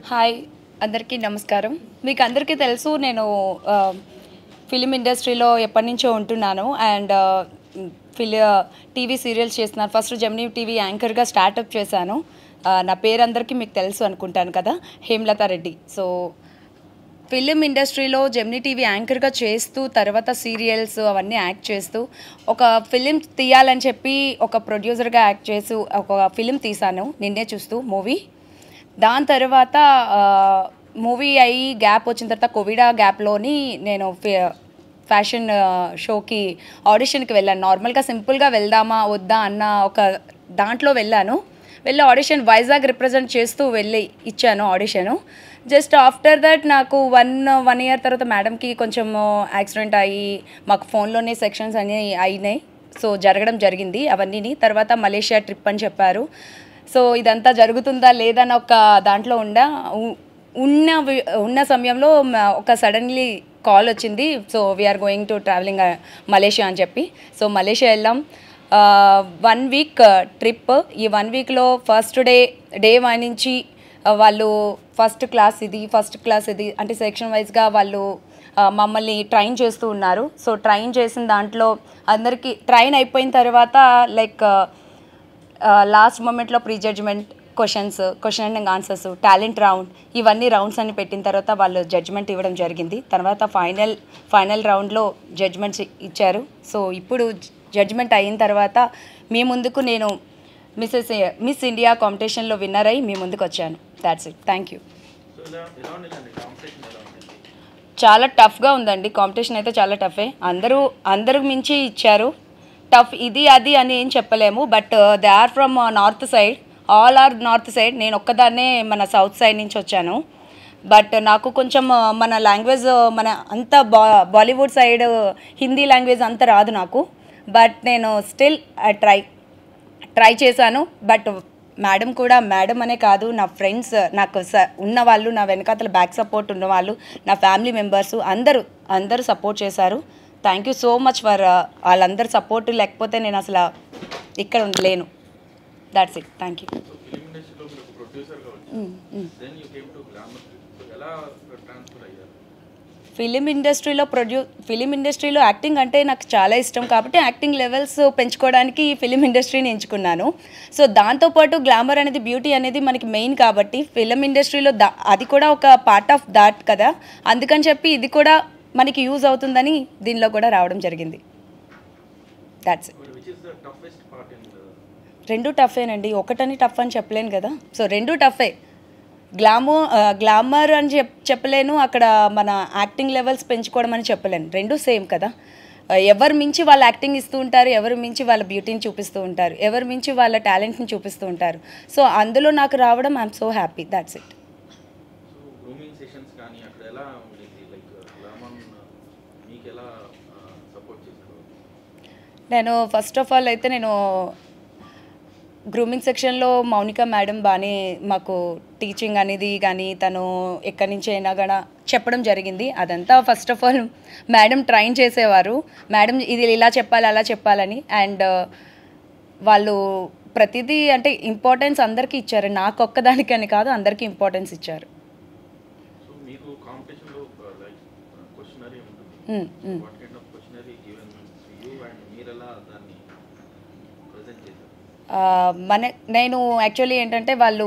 Hi అందరికీ నమస్కారం. మీకు అందరికీ తెలుసు నేను ఫిలిం ఇండస్ట్రీలో ఎప్పటి నుంచో ఉంటున్నాను అండ్ టీవీ సీరియల్స్ చేస్తున్నాను. ఫస్ట్ జెమినీ టీవీ యాంకర్గా స్టార్ట్అప్ చేశాను. నా పేరు అందరికీ మీకు తెలుసు అనుకుంటాను కదా, హేమలత రెడ్డి. సో ఫిలిం ఇండస్ట్రీలో జెమినీ టీవీ యాంకర్గా చేస్తూ తర్వాత సీరియల్స్ అవన్నీ యాక్ట్ చేస్తూ ఒక ఫిలిం తీయాలని చెప్పి ఒక ప్రొడ్యూసర్గా యాక్ట్ చేస్తూ ఒక ఫిలిం తీశాను, నిన్నే చూస్తూ మూవీ. దాని తర్వాత మూవీ అయ్యి గ్యాప్ వచ్చిన తర్వాత కోవిడ్ గ్యాప్లోని నేను ఫ్యాషన్ షోకి ఆడిషన్కి వెళ్ళాను. నార్మల్గా సింపుల్గా వెళ్దామా వద్దా అన్న ఒక దాంట్లో వెళ్ళి ఆడిషన్ వైజాగ్ రిప్రజెంట్ చేస్తూ వెళ్ళి ఇచ్చాను ఆడిషను. జస్ట్ ఆఫ్టర్ దట్ నాకు వన్ ఇయర్ తర్వాత మేడంకి కొంచెం యాక్సిడెంట్ అయ్యి మాకు ఫోన్లోనే సెక్షన్స్ అన్నీ అయినాయి. సో జరగడం జరిగింది అవన్నీ. తర్వాత మలేషియా ట్రిప్ అని చెప్పారు. సో ఇదంతా జరుగుతుందా లేదా అని ఒక దాంట్లో ఉన్న సమయంలో ఒక సడన్లీ కాల్ వచ్చింది. So we're going to traveling Malaysia అని చెప్పి. సో మలేషియా వెళ్ళాం. 1 వీక్ ట్రిప్. ఈ 1 వీక్లో ఫస్ట్ డే 1 నుంచి వాళ్ళు ఫస్ట్ క్లాస్ ఇది అంటే సెక్షన్ వైజ్గా వాళ్ళు మమ్మల్ని ట్రైన్ చేస్తూ ఉన్నారు. సో ట్రైన్ చేసిన దాంట్లో అందరికీ ట్రైన్ అయిపోయిన తర్వాత లైక్ లాస్ట్ మూమెంట్లో pre judgement question and answers, talent round, ఇవన్నీ రౌండ్స్ అన్ని పెట్టిన తర్వాత వాళ్ళు జడ్జ్మెంట్ ఇవ్వడం జరిగింది. తర్వాత ఫైనల్ రౌండ్లో జడ్జ్మెంట్స్ ఇచ్చారు. సో ఇప్పుడు జడ్జ్మెంట్ అయిన తర్వాత మీ ముందుకు నేను మిస్ ఇండియా కాంపిటీషన్లో విన్నర్ అయ్యి మీ ముందుకు వచ్చాను. That's it. Thank you. చాలా టఫ్గా ఉందండి కాంపిటీషన్ అయితే, చాలా టఫే. అందరూ మించి ఇచ్చారు. టఫ్ ఇది అది అని ఏం చెప్పలేము. But they are from north side, all are north side. నేను ఒక్కదాన్నే మన సౌత్ సైడ్ నుంచి వచ్చాను. బట్ నాకు కొంచెం మన లాంగ్వేజ్ మన అంత బాలీవుడ్ సైడ్ హిందీ లాంగ్వేజ్ అంత రాదు నాకు. బట్ నేను స్టిల్ ట్రై చేశాను. బట్ మేడం అనే కాదు, నా ఫ్రెండ్స్, నాకు ఉన్నవాళ్ళు, నా వెనకాతల బ్యాక్ సపోర్ట్ ఉన్నవాళ్ళు, నా ఫ్యామిలీ మెంబర్స్ అందరూ సపోర్ట్ చేశారు. Thank you so much for వాళ్ళందరూ సపోర్ట్. లేకపోతే నేను అసలు ఇక్కడ లేను. That's it. Thank you. Film ఇండస్ట్రీలో యాక్టింగ్ అంటే నాకు చాలా ఇష్టం కాబట్టి యాక్టింగ్ లెవెల్స్ పెంచుకోవడానికి ఫిలిం ఇండస్ట్రీని ఎంచుకున్నాను. సో దాంతోపాటు గ్లామర్ అనేది, బ్యూటీ అనేది మనకి మెయిన్ కాబట్టి ఫిలిం ఇండస్ట్రీలో అది కూడా ఒక పార్ట్ ఆఫ్ దాట్ కదా. అందుకని చెప్పి ఇది కూడా మనకి యూజ్ అవుతుందని దీనిలో కూడా రావడం జరిగింది. That's it. రెండు టఫేనండి, ఒకటని టఫ్ అని చెప్పలేను కదా. సో రెండు టఫే. గ్లామర్ అని చెప్పలేను, అక్కడ మన యాక్టింగ్ లెవెల్స్ పెంచుకోవడం అని చెప్పలేను. రెండు సేమ్ కదా. ఎవరు మించి వాళ్ళ యాక్టింగ్ ఇస్తూ ఉంటారు, ఎవరు మించి వాళ్ళ బ్యూటీని చూపిస్తూ ఉంటారు, ఎవరు మించి వాళ్ళ టాలెంట్ని చూపిస్తూ ఉంటారు. సో అందులో నాకు రావడం I'm so happy. That's it. నేను ఫస్ట్ ఆఫ్ ఆల్ అయితే నేను గ్రూమింగ్ సెక్షన్లో మౌనిక మేడం బాగానే మాకు టీచింగ్ అనేది కానీ తను ఎక్కడి నుంచి అయినా కూడా చెప్పడం జరిగింది. అదంతా first of all madam train చేసేవారు. మేడం ఇది ఇలా చెప్పాలి అలా చెప్పాలని. అండ్ వాళ్ళు ప్రతిదీ అంటే ఇంపార్టెన్స్ అందరికీ ఇచ్చారు. నాకు ఒక్కదానికని కాదు, అందరికీ ఇంపార్టెన్స్ ఇచ్చారు. నేను యాక్చువల్లీ ఏంటంటే వాళ్ళు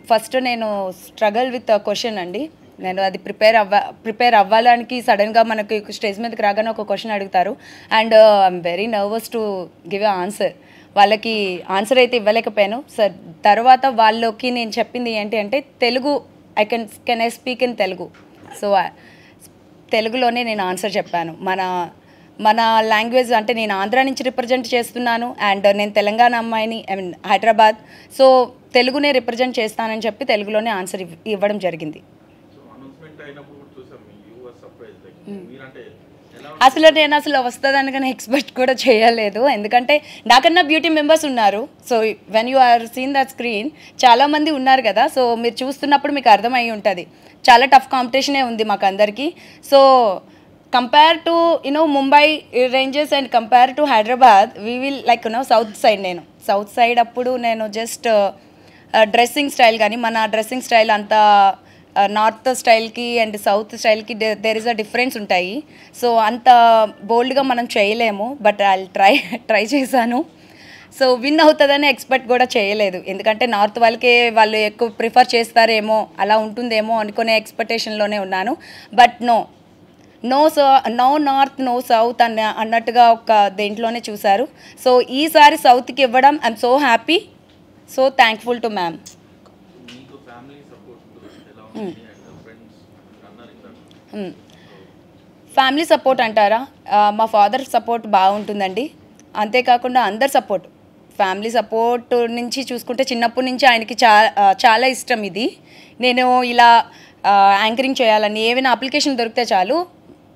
ఫస్ట్ నేను స్ట్రగల్ విత్ క్వశ్చన్ అండి. నేను అది ప్రిపేర్ అవ్వడానికి సడన్గా మనకి స్టేజ్ మీదకి రాగానే ఒక క్వశ్చన్ అడుగుతారు. And I'm very nervous to give a answer. వాళ్ళకి ఆన్సర్ అయితే ఇవ్వలేకపోయాను. సార్ తర్వాత వాళ్ళకి నేను చెప్పింది ఏంటి అంటే Telugu, can I speak in Telugu. So తెలుగులోనే నేను ఆన్సర్ చెప్పాను. మన లాంగ్వేజ్ అంటే నేను ఆంధ్ర నుంచి రిప్రజెంట్ చేస్తున్నాను అండ్ నేను తెలంగాణ అమ్మాయిని, హైదరాబాద్. సో తెలుగునే రిప్రజెంట్ చేస్తానని చెప్పి తెలుగులోనే ఆన్సర్ ఇవ్వడం జరిగింది. నేను వస్తుందని కానీ ఎక్స్పెక్ట్ కూడా చేయలేదు. ఎందుకంటే నాకన్నా బ్యూటీ మెంబర్స్ ఉన్నారు. So when you are seen that screen చాలామంది ఉన్నారు కదా. సో మీరు చూస్తున్నప్పుడు మీకు అర్థమై ఉంటుంది చాలా టఫ్ కాంపిటీషనే ఉంది మాకు అందరికీ. So compare to Mumbai ranges and compare to Hyderabad we will like south side. నేను సౌత్ సైడ్ అప్పుడు నేను జస్ట్ డ్రెస్సింగ్ స్టైల్ కానీ మన డ్రెస్సింగ్ స్టైల్ అంతా నార్త్ స్టైల్కి అండ్ సౌత్ స్టైల్కి దెర్ ఇస్ అ డిఫరెన్స్ ఉంటాయి. సో అంత బోల్డ్గా మనం చేయలేము, బట్ ఐ ట్రై చేశాను. సో విన్ అవుతుందని ఎక్స్పెక్ట్ కూడా చేయలేదు, ఎందుకంటే నార్త్ వాళ్ళకే వాళ్ళు ఎక్కువ ప్రిఫర్ చేస్తారేమో, అలా ఉంటుందేమో అనుకునే ఎక్స్పెక్టేషన్లోనే ఉన్నాను. But no north no south అన్నట్టుగా ఒక దేంట్లోనే చూశారు. సో ఈసారి సౌత్కి ఇవ్వడం I'm so happy, so thankful to ma'am. Family support అంటారా, మా ఫాదర్ సపోర్ట్ బాగుంటుందండి. అంతేకాకుండా అందరి సపోర్ట్, ఫ్యామిలీ సపోర్ట్ నుంచి చూసుకుంటే చిన్నప్పటి నుంచి ఆయనకి చాలా ఇష్టం ఇది. నేను ఇలా యాంకరింగ్ చేయాలని ఏమైనా అప్లికేషన్ దొరికితే చాలు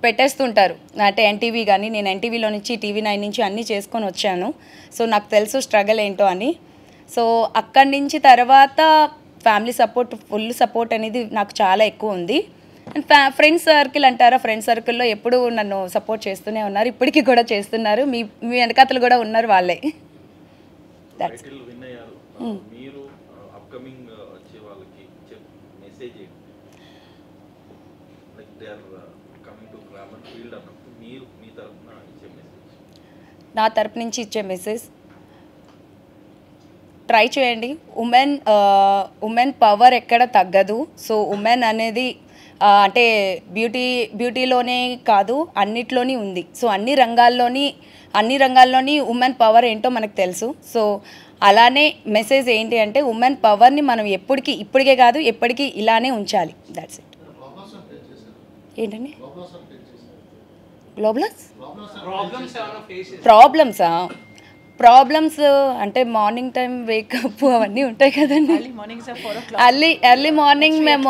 పెట్టేస్తుంటారు. అంటే ఎన్టీవీ కానీ, నేను ఎన్టీవీలో నుంచి TV9 నుంచి అన్నీ చేసుకొని వచ్చాను. సో నాకు తెలుసు స్ట్రగల్ ఏంటో అని. సో అక్కడి నుంచి తర్వాత ఫ్యామిలీ సపోర్ట్, ఫుల్ సపోర్ట్ అనేది నాకు చాలా ఎక్కువ ఉంది. అండ్ ఫ్రెండ్స్ సర్కిల్ అంటారా, ఫ్రెండ్స్ సర్కిల్లో ఎప్పుడూ నన్ను సపోర్ట్ చేస్తూనే ఉన్నారు, ఇప్పటికీ కూడా చేస్తున్నారు. మీ వెనకాతలు కూడా ఉన్నారు వాళ్ళే. నా తరపు నుంచి ఇచ్చే మెసేజ్, ట్రై చేయండి. ఉమెన్ పవర్ ఎక్కడ తగ్గదు. సో ఉమెన్ అనేది అంటే బ్యూటీలోనే కాదు, అన్నిట్లోని ఉంది. సో అన్ని రంగాల్లోని ఉమెన్ పవర్ ఏంటో మనకు తెలుసు. సో అలానే మెసేజ్ ఏంటి అంటే, ఉమెన్ పవర్ని మనం ఇప్పటికే కాదు ఎప్పటికీ ఇలానే ఉంచాలి. That's it. ఏంటండి ప్రాబ్లమ్స్ అంటే మార్నింగ్ టైం వేకప్ అవన్నీ ఉంటాయి కదండి. ఎర్లీ మార్నింగ్ మేము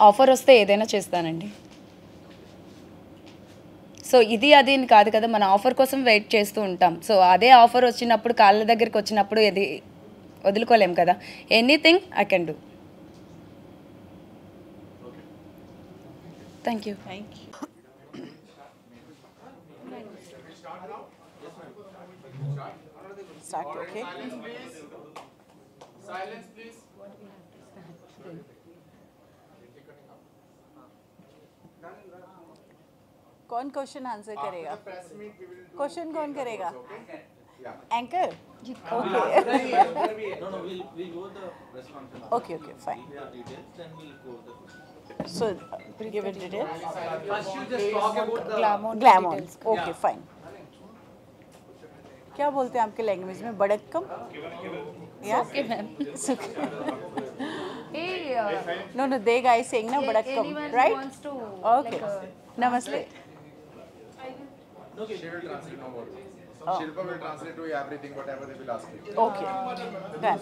ఆఫర్ వస్తే ఏదైనా చేస్తానండి. సో ఇది అది అని కాదు కదా, మన ఆఫర్ కోసం వెయిట్ చేస్తూ ఉంటాం. సో అదే ఆఫర్ వచ్చినప్పుడు, కాళ్ళ దగ్గరికి వచ్చినప్పుడు ఇది వదులుకోలేం కదా. Anything I can do. Thank you. कौन क्वेश्चन आंसर करेगा? क्वेश्चन कौन करेगा? Anchor? Okay okay fine. So give it details. Glamour. Okay fine. क्या बोलते हैं आपके लैंग्वेज में? बड़क्कम? Okay ma'am. No, they guys saying na badakkam, right? Wants to Okay. Namaste. She will translate, no worries. Shilpa will translate to you everything, whatever they will ask you. Okay. Done.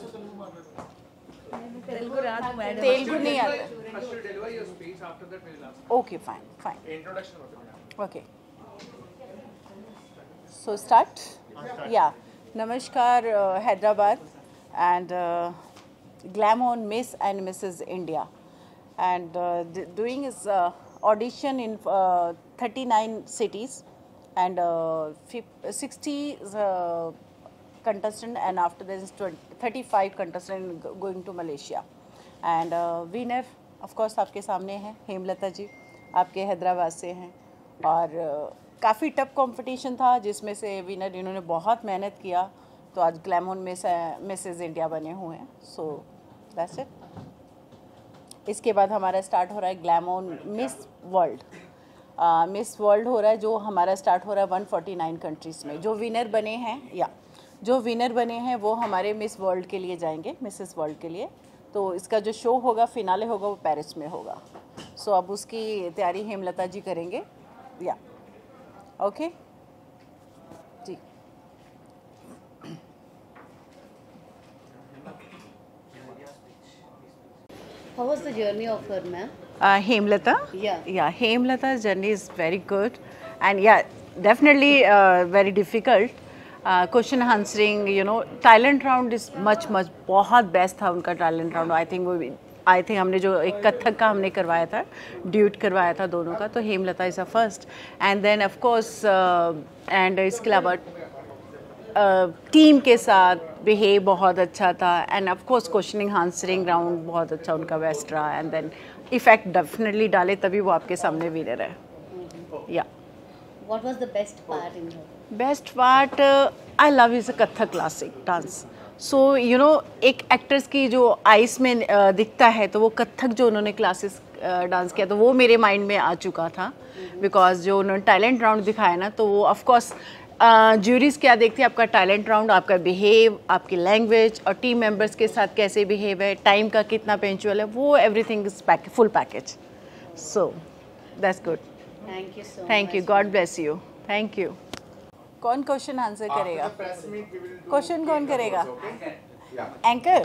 Telugu raadu madam. Telugu nahi aata. First you deliver your speech, after that we will ask. Okay, fine. Introduction of it. Okay. So start. Yeah. Namaskar, Hyderabad, and Glam on Miss and Mrs. India, and doing his audition in 39 cities. And 60 contestant, and after there is 35 contestant going to Malaysia. And winner of course आपके सामने हैं, हेमलता जी, आपके हैदराबाद से हैं. और काफ़ी tough competition था, जिसमें से विनर इन्होंने बहुत मेहनत किया, तो आज ग्लैमोन मिसेज इंडिया बने हुए हैं. So that's it. इसके बाद हमारा स्टार्ट हो रहा है ग्लैमोन मिस वर्ल्ड. मिस वर्ल्ड हो रहा है, जो हमारा स्टार्ट हो रहा है 149 कंट्रीज़ में. जो विनर बने हैं वो हमारे मिस वर्ल्ड के लिए जाएंगे, मिसेस वर्ल्ड के लिए. तो इसका जो शो होगा, फिनाले होगा, वो पेरिस में होगा. सो अब उसकी तैयारी हेमलता जी करेंगे. या ओके जी. How was the journey of her, ma'am? Hemlata? Yeah. Hemlata's journey is very good, and definitely very difficult. Question answering, talent round is much बहुत बेस्ट था उनका talent round. I think हमने जो एक कथक का हमने करवाया था, ड्यूट करवाया था दोनों का, तो Hemlata is a first. And then of course and इसके अलावा टीम के साथ बिहेव बहुत अच्छा था and of course questioning answering round बहुत अच्छा उनका बेस्ट रहा एंड देन इफेक्ट डेफिनेटली डाले तभी वो आपके सामने विनर है या What was the best part in her? Best part I love is a Kathak classic dance so you know एक एक्ट्रेस की जो आइस में दिखता है तो वो कथक जो उन्होंने क्लासेस डांस किया तो वो मेरे माइंड में आ चुका था बिकॉज जो उन्होंने टैलेंट राउंड दिखाया ना तो वो ऑफकोर्स ज्यूरीज क्या देखती है आपका टैलेंट राउंड आपका बिहेव आपकी लैंग्वेज और टीम मेंबर्स के साथ कैसे बिहेव है टाइम का कितना पेंचुअल है वो everything is full package so that's good Thank you so much. Thank you God bless you thank you कौन क्वेश्चन आंसर करेगा Press meet we will do question कौन करेगा okay? Yeah. Anchor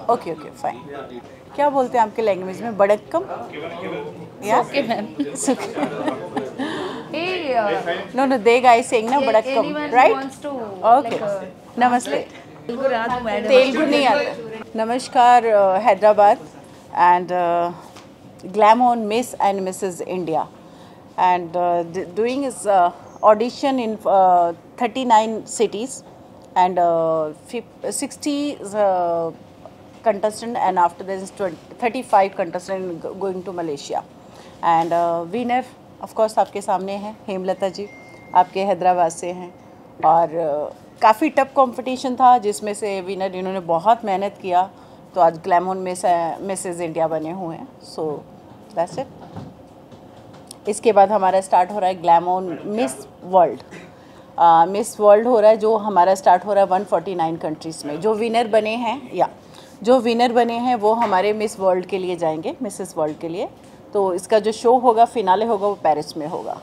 okay okay fine क्या बोलते हैं आपके language में बड़क्कम या ओके मैम नो नो दे गाइस सेइंग ना बड़क्कम राइट ओके नमस्ते తెలుగు రాదు మేడం तेलुगु नहीं आता नमस्कार हैदराबाद एंड ग्लैमोन miss and mrs India and doing his audition in 39 cities and 60 contestant and after there is 35 contestant going to Malaysia and winner of course आपके सामने हैं हेमलता जी आपके हैदराबाद से हैं और काफ़ी टफ कंपटीशन था जिसमें से विनर इन्होंने बहुत मेहनत किया तो आज ग्लैमोन मिसेस इंडिया बने हुए हैं सो दैट्स इट इसके बाद हमारा स्टार्ट हो रहा है ग्लैमोन मिस वर्ल्ड मिस वर्ल्ड हो रहा है जो हमारा स्टार्ट हो रहा है 149 कंट्रीज़ में जो विनर बने हैं या जो विनर बने हैं वो हमारे मिस वर्ल्ड के लिए जाएंगे मिसेस वर्ल्ड के लिए तो इसका जो शो होगा फिनाले होगा वो पेरिस में होगा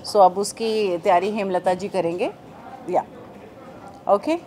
सो अब उसकी तैयारी हेमलता जी करेंगे या ओके